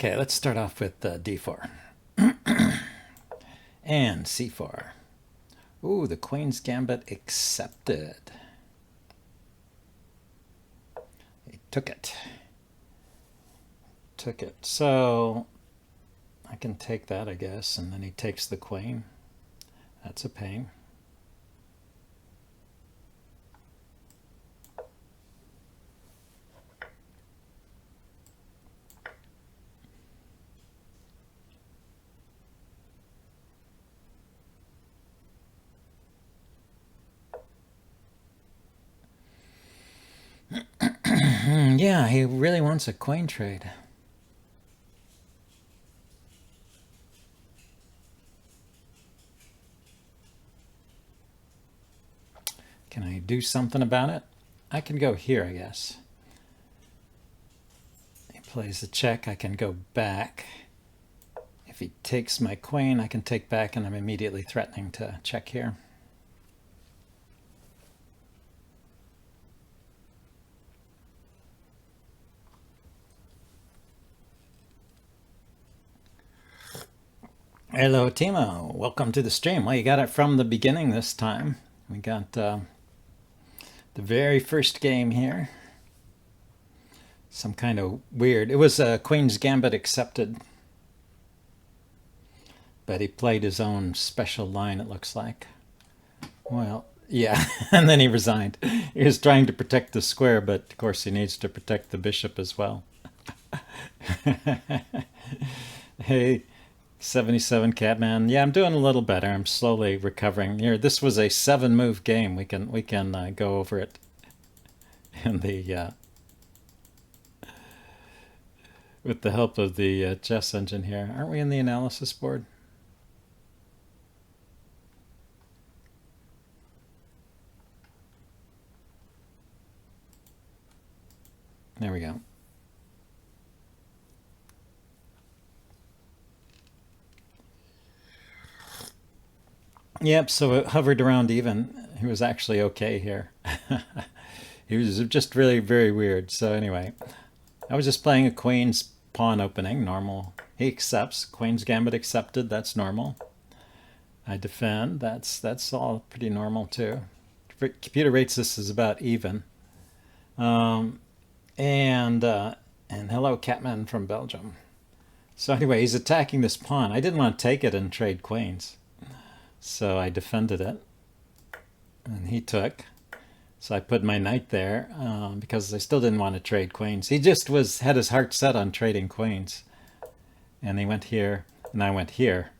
Okay, let's start off with d4 and c4. Ooh, the Queen's Gambit accepted. He took it. Took it. So I can take that, I guess, and then he takes the queen. That's a pain. Yeah, he really wants a queen trade. Can I do something about it? I can go here, I guess. He plays the check. I can go back. If he takes my queen, I can take back, and I'm immediately threatening to check here. Hello, Timo. Welcome to the stream. Well, you got it from the beginning this time. We got the very first game here. Some kind of weird. It was a Queen's Gambit accepted. But he played his own special line, it looks like. Well, yeah, and then he resigned. He was trying to protect the square, but of course he needs to protect the bishop as well. Hey, 77 Catman. Yeah, I'm doing a little better. I'm slowly recovering. Here, this was a 7-move game. We can go over it in the with the help of the chess engine here. Aren't we in the analysis board? There we go. Yep, so it hovered around even. He was actually okay here. He was just really very weird. So anyway, I was just playing a queen's pawn opening, normal. He accepts. Queen's Gambit accepted, that's normal. I defend, that's all pretty normal too. Computer rates this as about even. And hello, Catman from Belgium. So anyway, he's attacking this pawn. I didn't want to take it and trade queens. So I defended it. And he took. So I put my knight there because I still didn't want to trade queens. He just had his heart set on trading queens. And he went here, and I went here.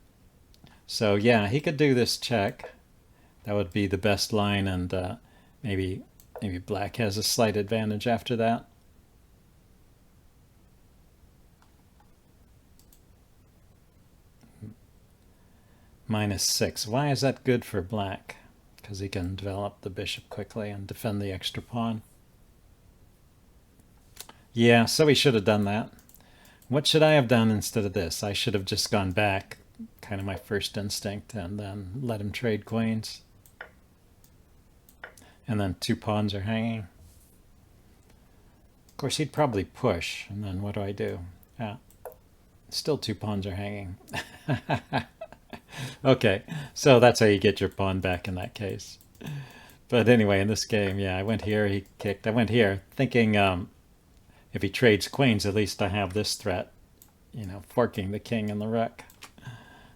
So yeah, he could do this check. That would be the best line, and maybe black has a slight advantage after that. -6. Why is that good for black? Because he can develop the bishop quickly and defend the extra pawn. Yeah, so he should have done that. What should I have done instead of this? I should have just gone back, kind of my first instinct, and then let him trade queens. And then 2 pawns are hanging. Of course, he'd probably push, and then what do? Yeah, still 2 pawns are hanging. Okay, so that's how you get your pawn back in that case. But anyway, in this game, yeah, I went here, he kicked. I went here, thinking if he trades queens, at least I have this threat, you know, forking the king and the rook.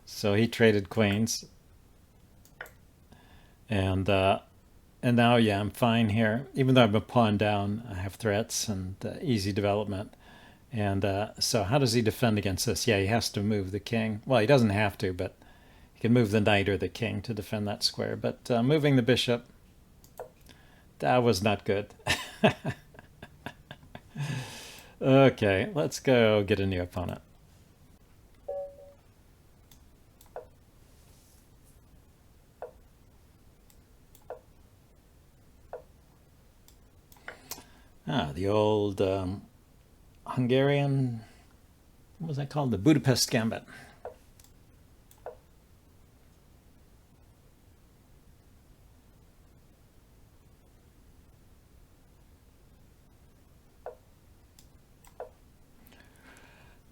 So he traded queens. And now, yeah, I'm fine here. Even though I'm a pawn down, I have threats and easy development. And so how does he defend against this? Yeah, he has to move the king. Well, he doesn't have to, but he can move the knight or the king to defend that square. But moving the bishop, that was not good. Okay, let's go get a new opponent. The old Hungarian, what was that called? The Budapest Gambit.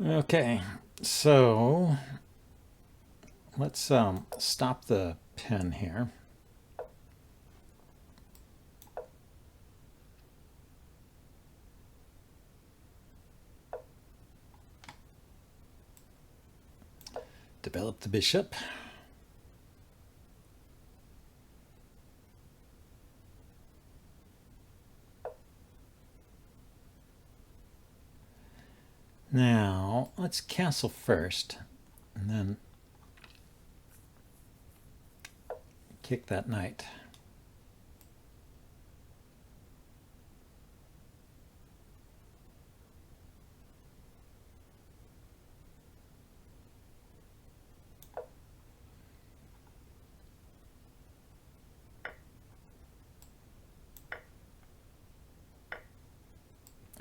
Okay, so let's stop the pen here. Develop the bishop. Now, let's castle first, and then kick that knight.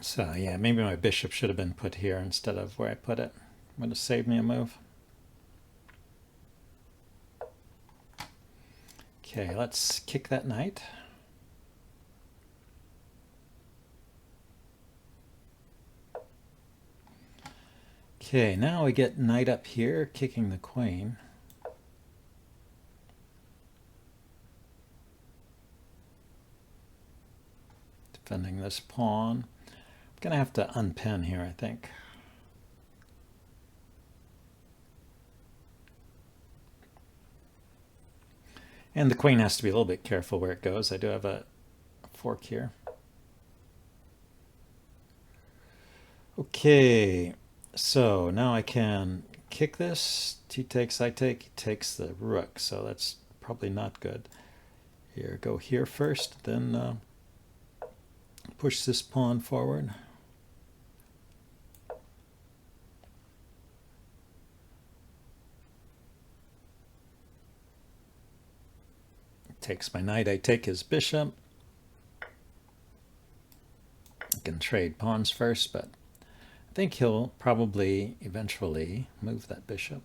So yeah, maybe my bishop should have been put here instead of where I put it. Would have saved me a move. Okay, let's kick that knight. Okay, now we get knight up here, kicking the queen. Defending this pawn. I'm gonna have to unpin here, I think. And the queen has to be a little bit careful where it goes. I do have a fork here. Okay, so now I can kick this. He takes, I take, he takes the rook. So that's probably not good. Here, go here first, then push this pawn forward. Takes my knight, I take his bishop. I can trade pawns first, but I think he'll probably eventually move that bishop.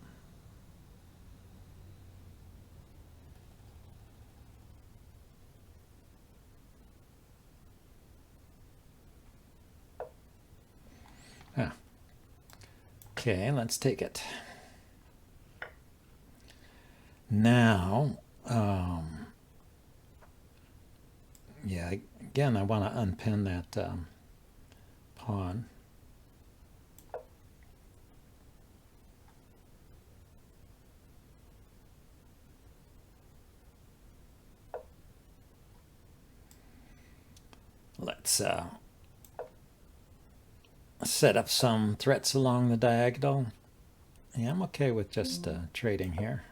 Ah. Okay, let's take it. Now, yeah, again, I want to unpin that pawn. Let's set up some threats along the diagonal. Yeah, I'm okay with just trading here.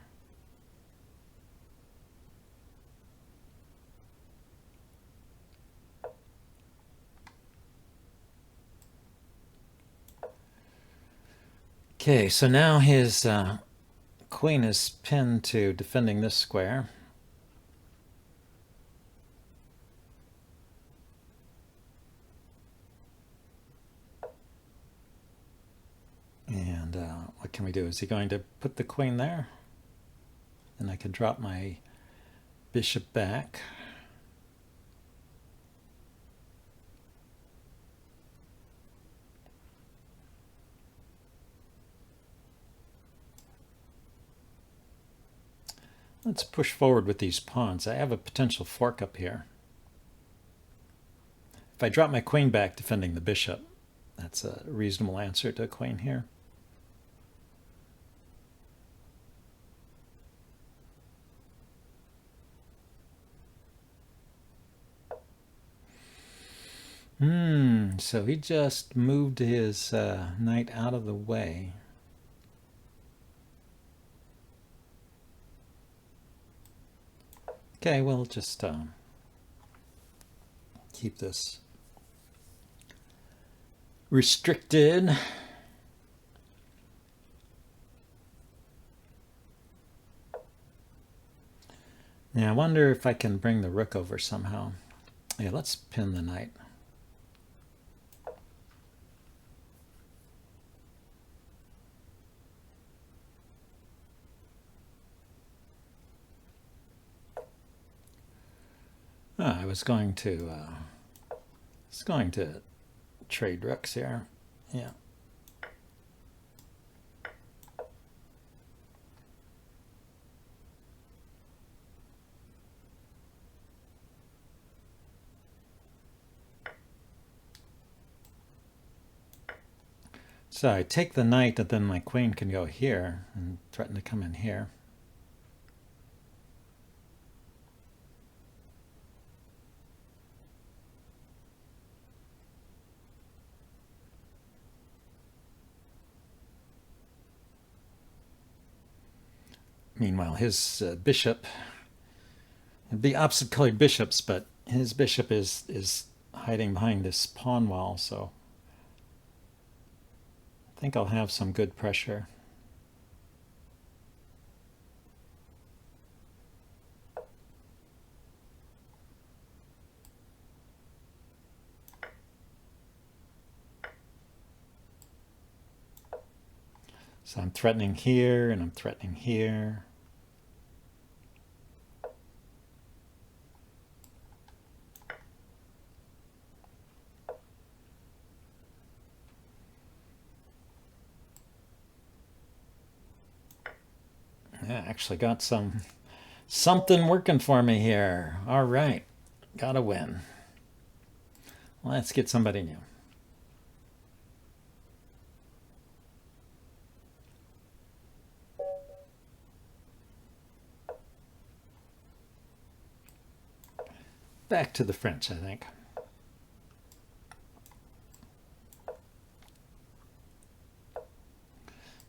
Okay, so now his queen is pinned to defending this square. And what can we do? Is he going to put the queen there? And I can drop my bishop back. Let's push forward with these pawns. I have a potential fork up here. If I drop my queen back defending the bishop, that's a reasonable answer to a queen here. So he just moved his knight out of the way. Okay, we'll just keep this restricted. Now I wonder if I can bring the rook over somehow. Yeah, let's pin the knight. I was going to trade rooks here. Yeah. So I take the knight, and then my queen can go here and threaten to come in here. Meanwhile, his bishop, it'd be opposite colored bishops, but his bishop is hiding behind this pawn wall, so I think I'll have some good pressure. So I'm threatening here, and I'm threatening here. Yeah, actually got something working for me here. All right, gotta win. Let's get somebody new. Back to the French, I think.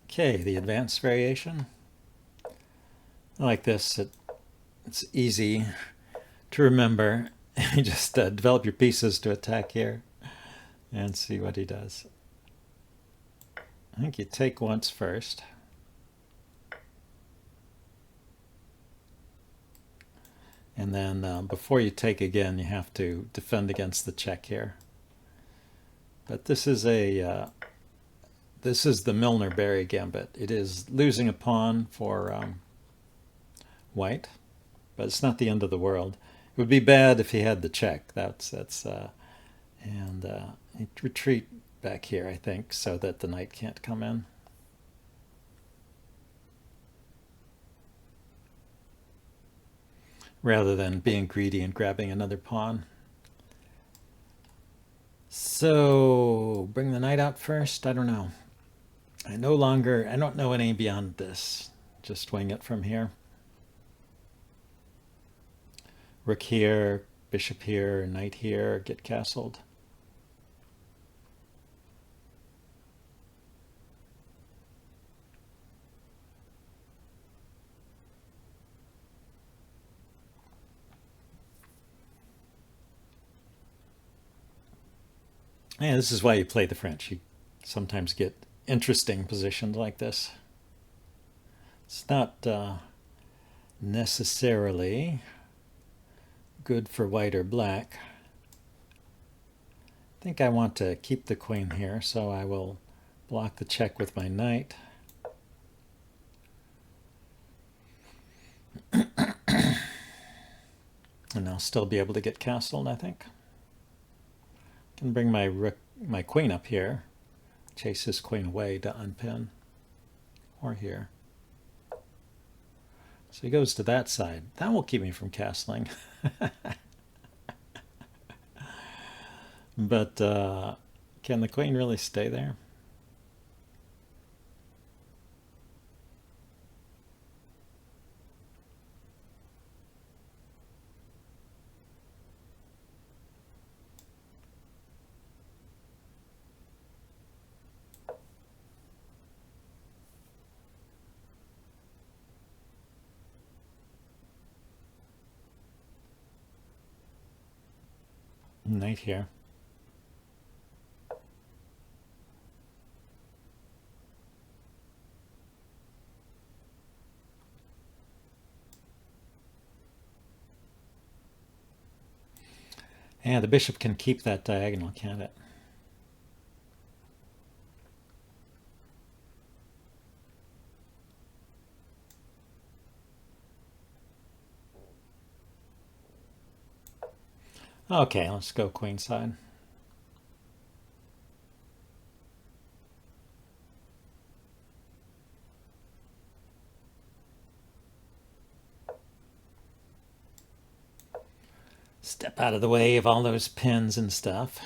Okay, the advanced variation. I like this. It's easy to remember. You just develop your pieces to attack here and see what he does. I think you take once first. And then before you take again, you have to defend against the check here. But this is the Milner-Berry gambit. It is losing a pawn for white, but it's not the end of the world. It would be bad if he had the check. And he'd retreat back here, I think, so that the knight can't come in. Rather than being greedy and grabbing another pawn. So bring the knight out first. I don't know. I don't know any beyond this. Just wing it from here. Rook here, bishop here, knight here, get castled. Yeah, this is why you play the French. You sometimes get interesting positions like this. It's not necessarily good for white or black. I think I want to keep the queen here, so I will block the check with my knight. And I'll still be able to get castled, I think. Can bring my queen up here, chase his queen away to unpin, or here. So he goes to that side. That will keep me from castling. But can the queen really stay there? Knight here. Yeah, the bishop can keep that diagonal, can't it? Okay, let's go queenside. Step out of the way of all those pins and stuff.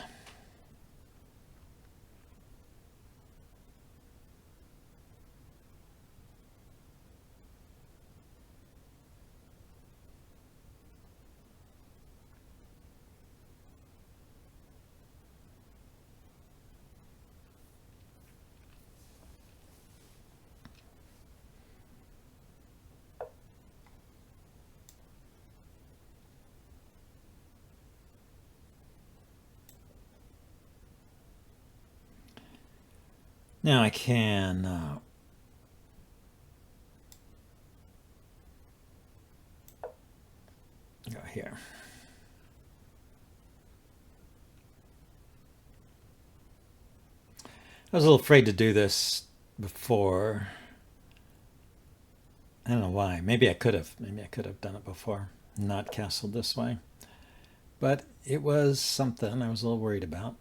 Now I can go here. I was a little afraid to do this before. I don't know why. Maybe I could have. Maybe I could have done it before, not castled this way. But it was something I was a little worried about.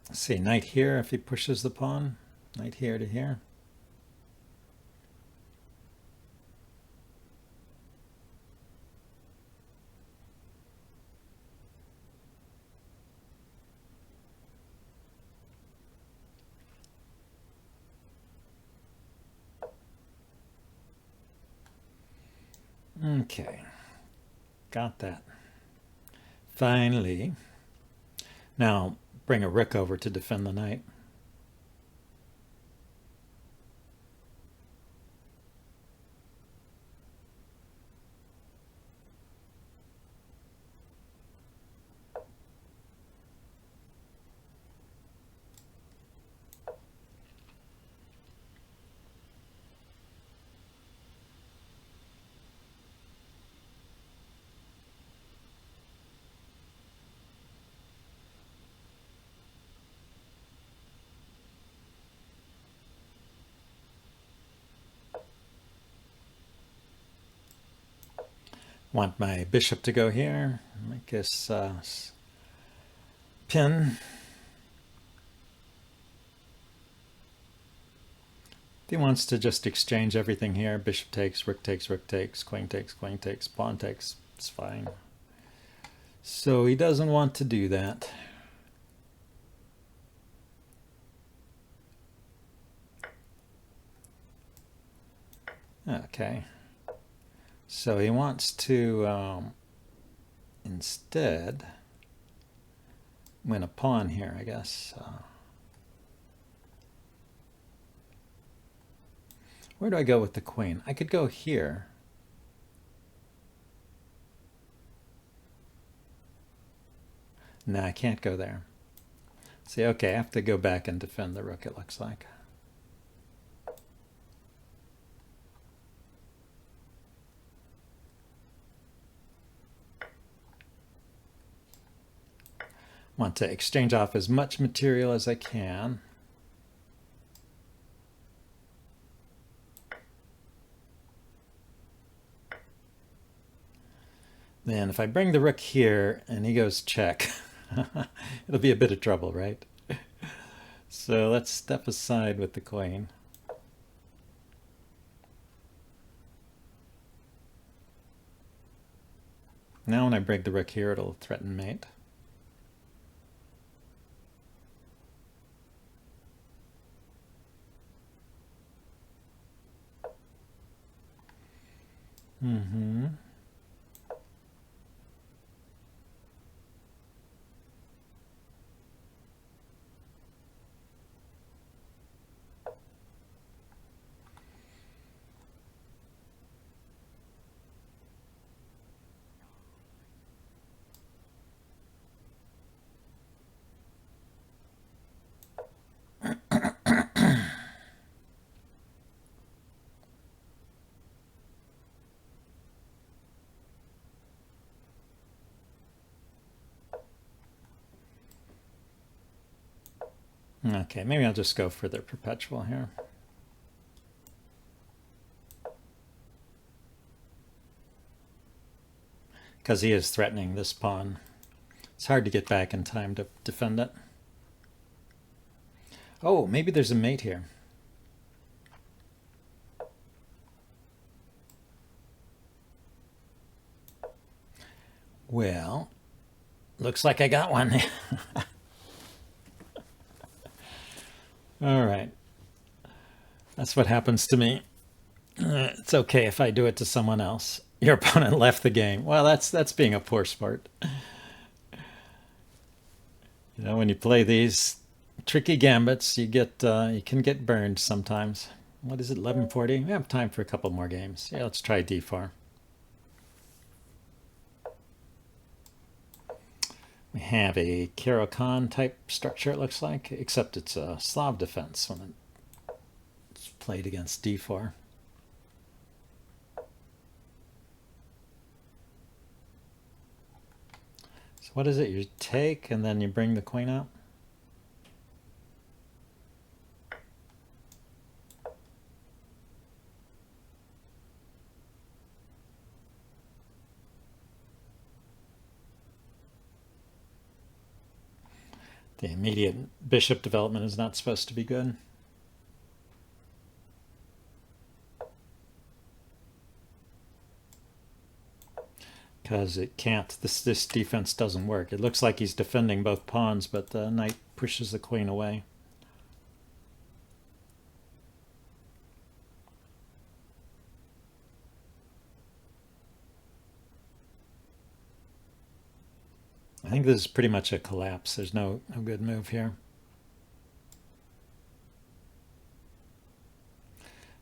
Let's see, knight here if he pushes the pawn. Knight here to here. Okay, got that. Finally. Now bring a rook over to defend the knight. Want my bishop to go here. I guess pin. If he wants to just exchange everything here, bishop takes, rook takes, queen takes, pawn takes, it's fine. So he doesn't want to do that. Okay. So he wants to instead win a pawn here, I guess. Where do I go with the queen? I could go here. No, I can't go there. See, okay, I have to go back and defend the rook, it looks like. Want to exchange off as much material as I can. Then if I bring the rook here and he goes check, it'll be a bit of trouble, right? So let's step aside with the queen. Now when I break the rook here, it'll threaten mate. Mm-hmm. Okay, maybe I'll just go for the perpetual here. Because he is threatening this pawn. It's hard to get back in time to defend it. Oh, maybe there's a mate here. Well, looks like I got one. All right. That's what happens to me. It's okay if I do it to someone else. Your opponent left the game. Well, that's being a poor sport. You know, when you play these tricky gambits, you can get burned sometimes. What is it, 11:40? We have time for a couple more games. Yeah, let's try d4. We have a Karo-Kan type structure, it looks like, except it's a Slav defense when it's played against d4. So what is it? You take and then you bring the queen out? The immediate bishop development is not supposed to be good. Because it can't, this defense doesn't work. It looks like he's defending both pawns, but the knight pushes the queen away. I think this is pretty much a collapse. There's no good move here.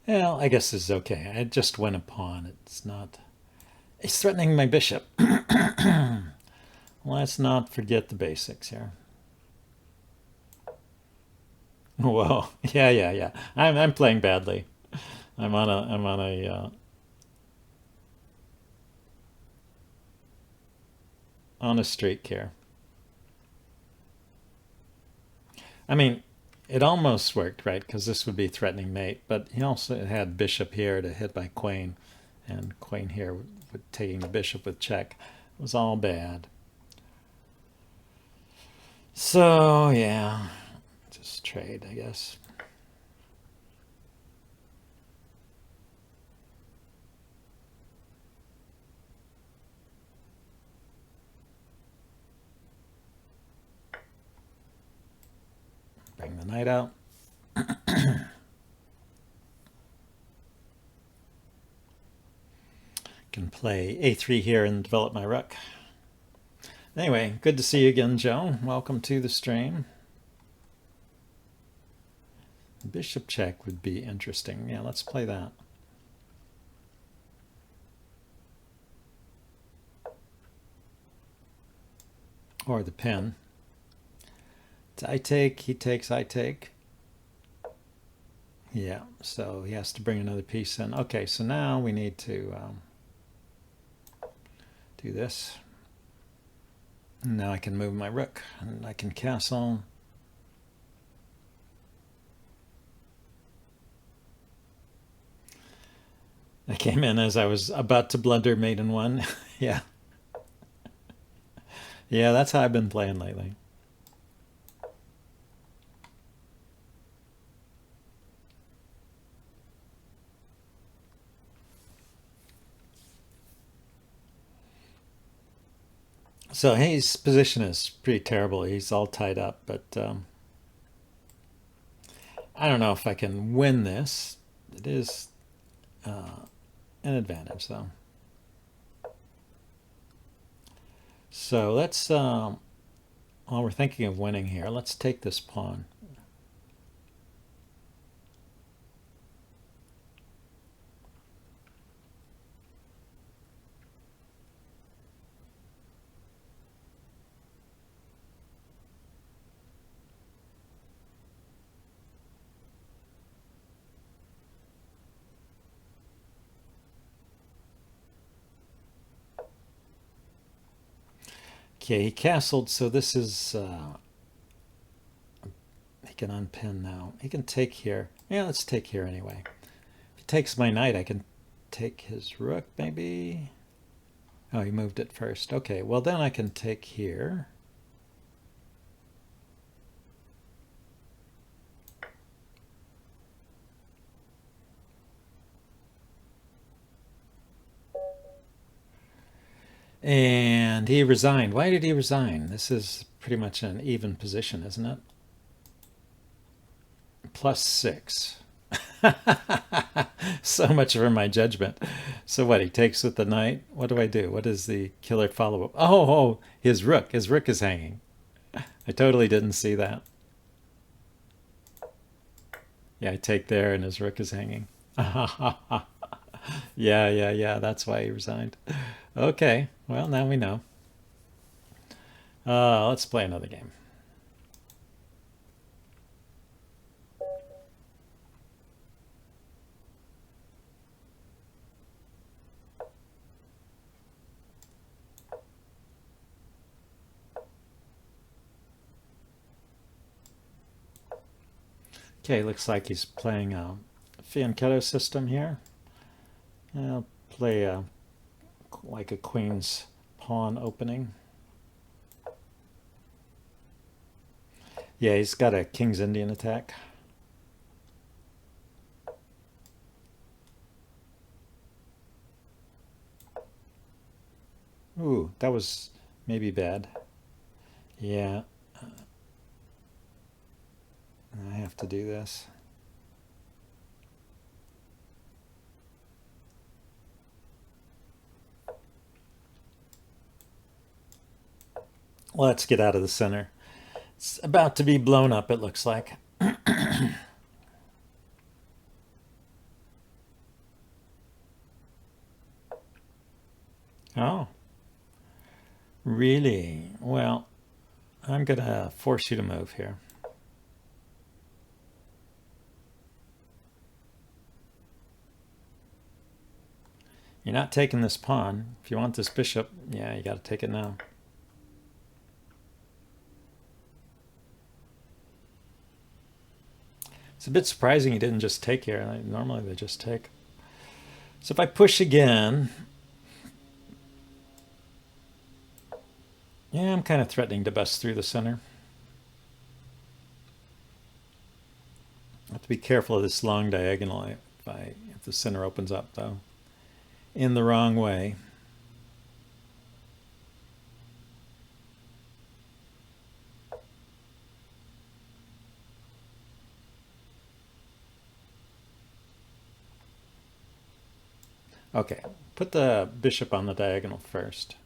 Well, I guess this is okay. I just win a pawn. It's not... It's threatening my bishop. Let's not forget the basics here. Whoa. Yeah. I'm playing badly. I'm on a streak here. I mean, it almost worked, right? Because this would be threatening mate, but he also had bishop here to hit by queen, and queen here with taking the bishop with check. It was all bad. So yeah, just trade, I guess. Bring the knight out. Can play a3 here and develop my rook. Anyway, good to see you again, Joe. Welcome to the stream. Bishop check would be interesting. Yeah, let's play that. Or the pin. I take, he takes, I take. Yeah, so he has to bring another piece in. Okay, so now we need to do this. Now I can move my rook, and I can castle. I came in as I was about to blunder mate in one. Yeah. Yeah, that's how I've been playing lately. So his position is pretty terrible. He's all tied up, but I don't know if I can win this. It is an advantage, though. So let's, while we're thinking of winning here, let's take this pawn. Okay, he castled, so this is, he can unpin now. He can take here. Yeah, let's take here anyway. If he takes my knight, I can take his rook, maybe. Oh, he moved it first. Okay, well then I can take here. And he resigned. Why did he resign? This is pretty much an even position, isn't it? +6. So much for my judgment. So what, he takes with the knight? What do I do? What is the killer follow-up? Oh, his rook. His rook is hanging. I totally didn't see that. Yeah, I take there and his rook is hanging. Yeah. That's why he resigned. Okay, well, now we know. Let's play another game. Okay, looks like he's playing a fianchetto system here. I'll play like a queen's pawn opening. Yeah, he's got a King's Indian attack. Ooh, that was maybe bad. Yeah, I have to do this. Let's get out of the center. It's about to be blown up, it looks like. Oh, really? Well, I'm going to force you to move here. You're not taking this pawn. If you want this bishop, yeah, you got to take it now. It's a bit surprising he didn't just take here. Normally they just take. So if I push again, yeah, I'm kind of threatening to bust through the center. I have to be careful of this long diagonal if the center opens up, though, in the wrong way. Okay, put the bishop on the diagonal first.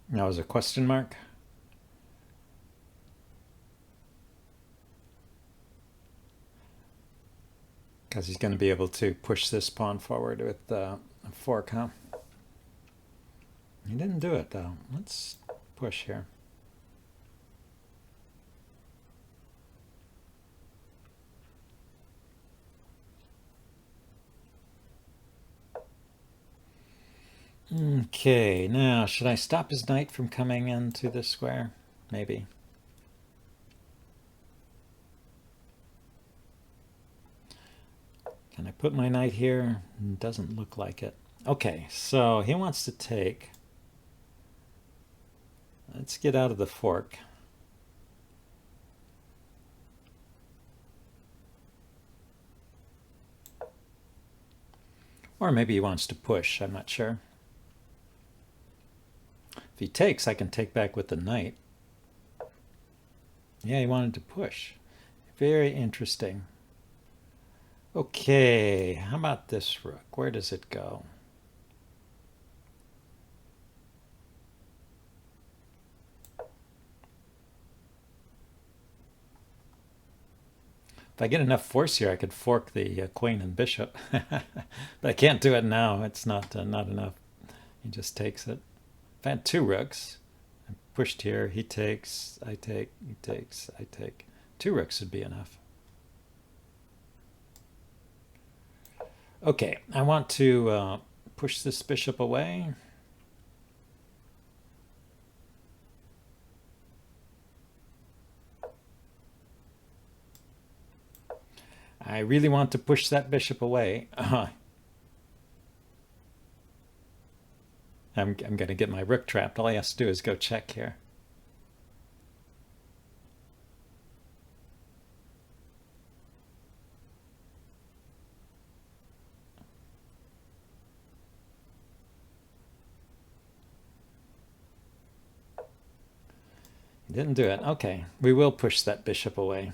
That was a question mark. Because he's going to be able to push this pawn forward with a fork, huh? He didn't do it, though. Let's push here. Okay, now should I stop his knight from coming into this square? Maybe. Can I put my knight here? Doesn't look like it. Okay, so he wants to take. Let's get out of the fork. Or maybe he wants to push, I'm not sure. If he takes, I can take back with the knight. Yeah, he wanted to push. Very interesting. Okay, how about this rook? Where does it go? If I get enough force here, I could fork the queen and bishop. But I can't do it now. It's not enough. He just takes it. If I had two rooks, I pushed here, he takes, I take, he takes, I take. Two rooks would be enough. Okay, I want to push this bishop away. I really want to push that bishop away. I'm going to get my rook trapped. All he has to do is go check here. He didn't do it. Okay, we will push that bishop away.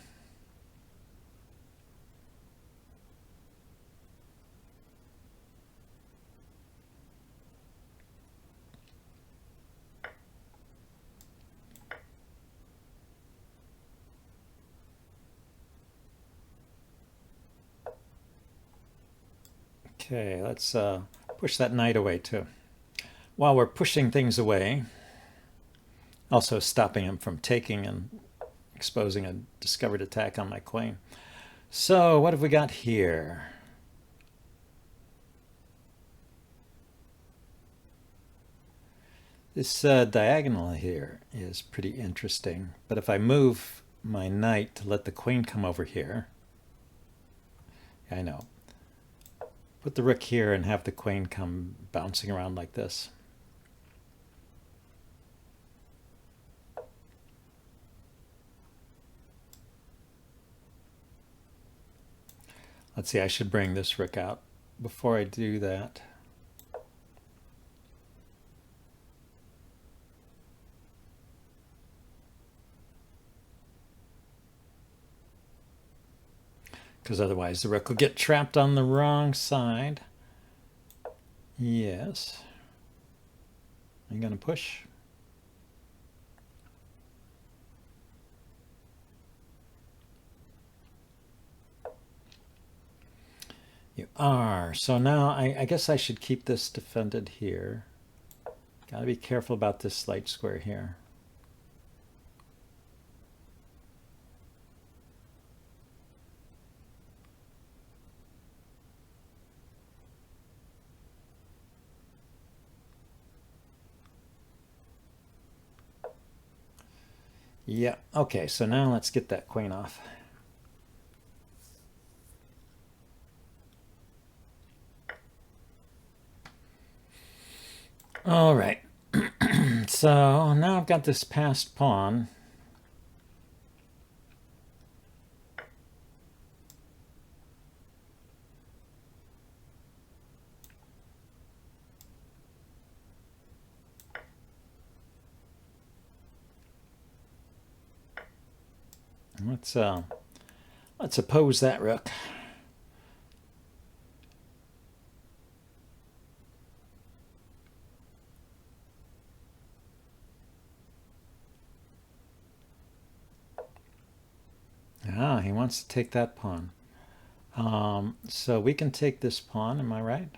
Okay, let's push that knight away too. While we're pushing things away, also stopping him from taking and exposing a discovered attack on my queen. So what have we got here? This diagonal here is pretty interesting, but if I move my knight to let the queen come over here, I know, put the rook here and have the queen come bouncing around like this. Let's see, I should bring this rook out before I do that. Because otherwise the rook will get trapped on the wrong side. Yes. Are you going to push? You are. So now I guess I should keep this defended here. Got to be careful about this light square here. Yeah, okay, so now let's get that queen off. All right, so now I've got this passed pawn. Let's oppose that rook. Ah, he wants to take that pawn. So we can take this pawn, am I right?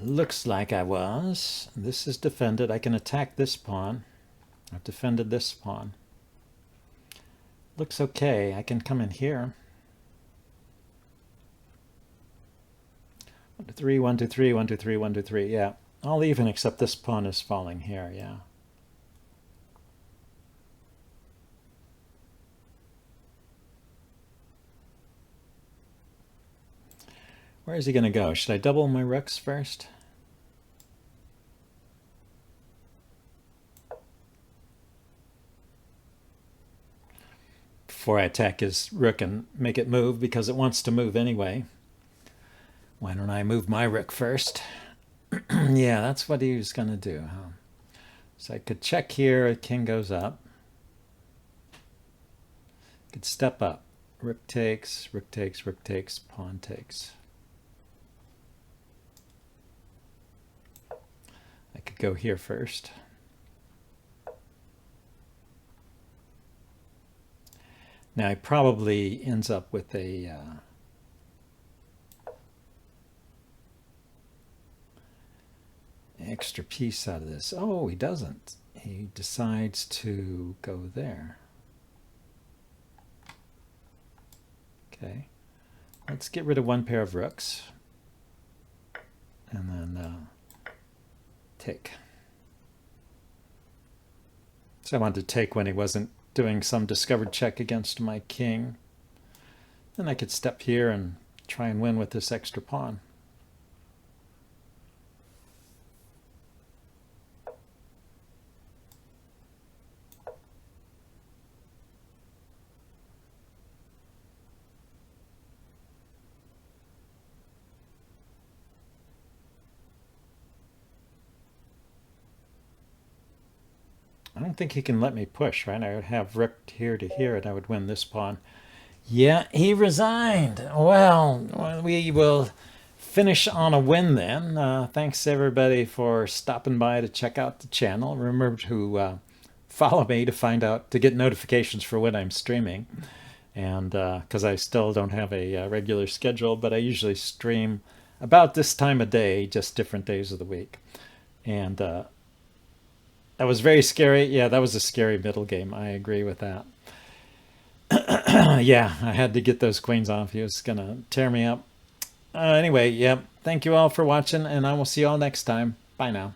Looks like I was. This is defended. I can attack this pawn. I've defended this pawn. Looks okay. I can come in here. 1, 2, 3, 1, 2, 3, 1, 2, 3, 1, 2, 3. Yeah, all even except this pawn is falling here. Yeah. Where is he going to go? Should I double my rooks first? Before I attack his rook and make it move, because it wants to move anyway. Why don't I move my rook first? Yeah, that's what he was going to do. Huh? So I could check here. King goes up. Could step up. Rook takes, rook takes, rook takes, pawn takes. I could go here first. Now he probably ends up with a extra piece out of this. Oh, he doesn't. He decides to go there. Okay. Let's get rid of one pair of rooks. And then take. So I wanted to take when he wasn't doing some discovered check against my king. Then I could step here and try and win with this extra pawn. I don't think he can let me push, right? I would have rook here to here, and I would win this pawn. Yeah, he resigned. Well, we will finish on a win then. Thanks everybody for stopping by to check out the channel. Remember to follow me to get notifications for when I'm streaming. And because I still don't have a regular schedule, but I usually stream about this time of day, just different days of the week. And that was very scary. Yeah, that was a scary middle game. I agree with that. Yeah, I had to get those queens off. He was gonna tear me up. Anyway, yeah, thank you all for watching, and I will see you all next time. Bye now.